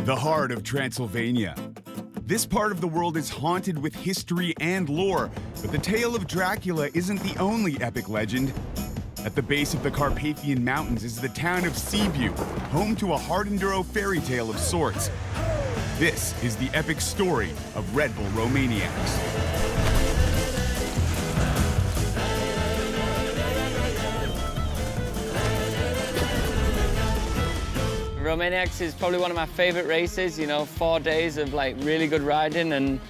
The heart of Transylvania. This part of the world is haunted with history and lore, but the tale of Dracula isn't the only epic legend. At the base of the Carpathian Mountains is the town of Sibiu, home to a hard enduro fairy tale of sorts. This is the epic story of RedBull Romaniacs. Romaniacs is probably one of my favorite races, 4 days of really good riding, and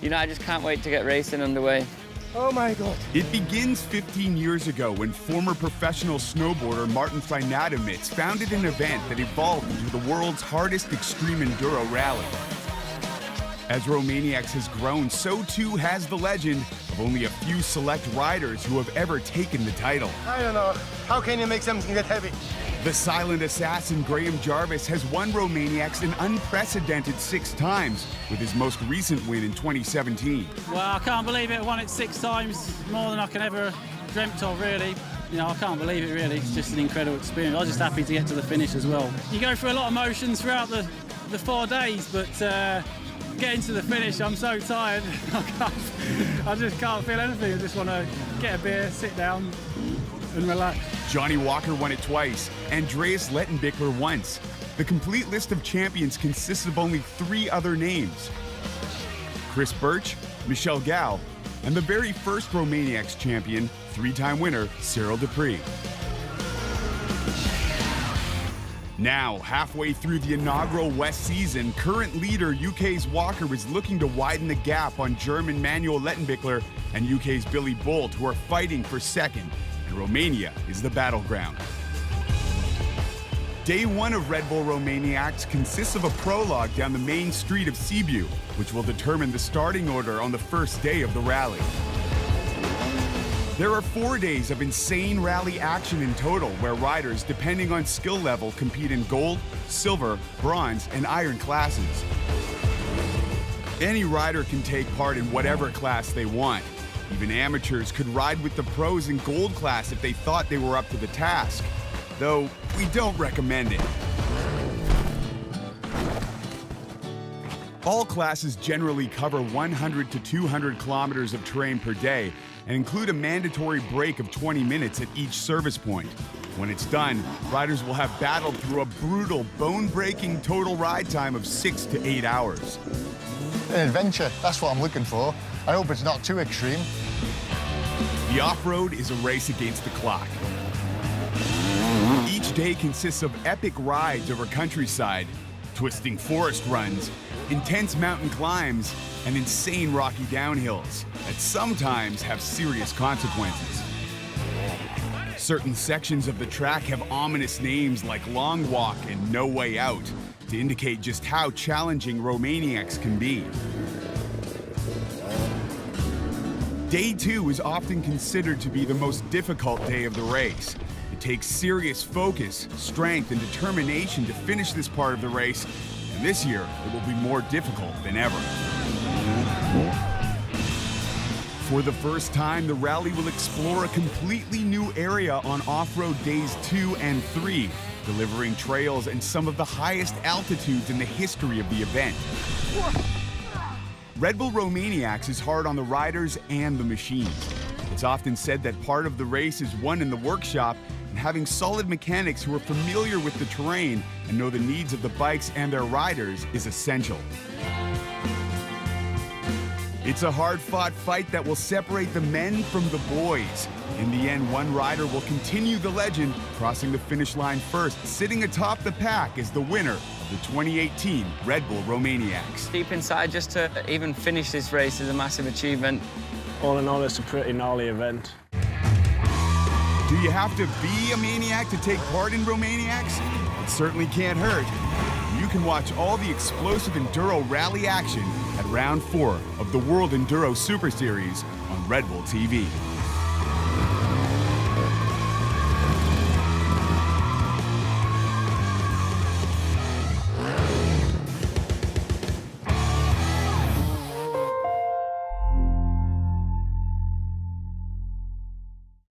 I just can't wait to get racing underway. Oh my God. It begins 15 years ago when former professional snowboarder Martin Feinademitz founded an event that evolved into the world's hardest extreme enduro rally. As Romaniacs has grown, so too has the legend of only a few select riders who have ever taken the title. I don't know. How can you make something that heavy? The silent assassin Graham Jarvis has won Romaniacs an unprecedented 6 times, with his most recent win in 2017. Well, I can't believe it. I won it 6 times, more than I can ever dreamt of, really. I can't believe it, really. It's just an incredible experience. I was just happy to get to the finish as well. You go through a lot of emotions throughout the 4 days, but getting to the finish, I'm so tired. I just can't feel anything. I just want to get a beer, sit down and relax. Johnny Walker won it twice, Andreas Lettenbichler once. The complete list of champions consists of only 3 other names: Chris Birch, Michel Gall, and the very first Romaniacs champion, 3-time winner Cyril Dupree. Now, halfway through the inaugural West season, current leader UK's Walker is looking to widen the gap on German Manuel Lettenbichler and UK's Billy Bolt, who are fighting for second, and Romania is the battleground. Day 1 of RedBull Romaniacs consists of a prologue down the main street of Sibiu, which will determine the starting order on the first day of the rally. There are 4 days of insane rally action in total, where riders, depending on skill level, compete in gold, silver, bronze, and iron classes. Any rider can take part in whatever class they want. Even amateurs could ride with the pros in gold class if they thought they were up to the task, though we don't recommend it. All classes generally cover 100 to 200 kilometers of terrain per day and include a mandatory break of 20 minutes at each service point. When it's done, riders will have battled through a brutal, bone-breaking total ride time of 6 to 8 hours. An adventure, that's what I'm looking for. I hope it's not too extreme. The off-road is a race against the clock. Each day consists of epic rides over countryside, twisting forest runs, intense mountain climbs, and insane rocky downhills that sometimes have serious consequences. Certain sections of the track have ominous names like Long Walk and No Way Out to indicate just how challenging Romaniacs can be. Day 2 is often considered to be the most difficult day of the race. It takes serious focus, strength, and determination to finish this part of the race, and this year it will be more difficult than ever. For the first time, the rally will explore a completely new area on off-road days 2 and 3, delivering trails and some of the highest altitudes in the history of the event. RedBull Romaniacs is hard on the riders and the machines. It's often said that part of the race is won in the workshop, and having solid mechanics who are familiar with the terrain and know the needs of the bikes and their riders is essential. It's a hard-fought fight that will separate the men from the boys. In the end, one rider will continue the legend, crossing the finish line first, sitting atop the pack as the winner of the 2018 RedBull Romaniacs. Deep inside, just to even finish this race is a massive achievement. All in all, it's a pretty gnarly event. Do you have to be a maniac to take part in Romaniacs? It certainly can't hurt. You can watch all the explosive enduro rally action at round 4 of the World Enduro Super Series on RedBull TV.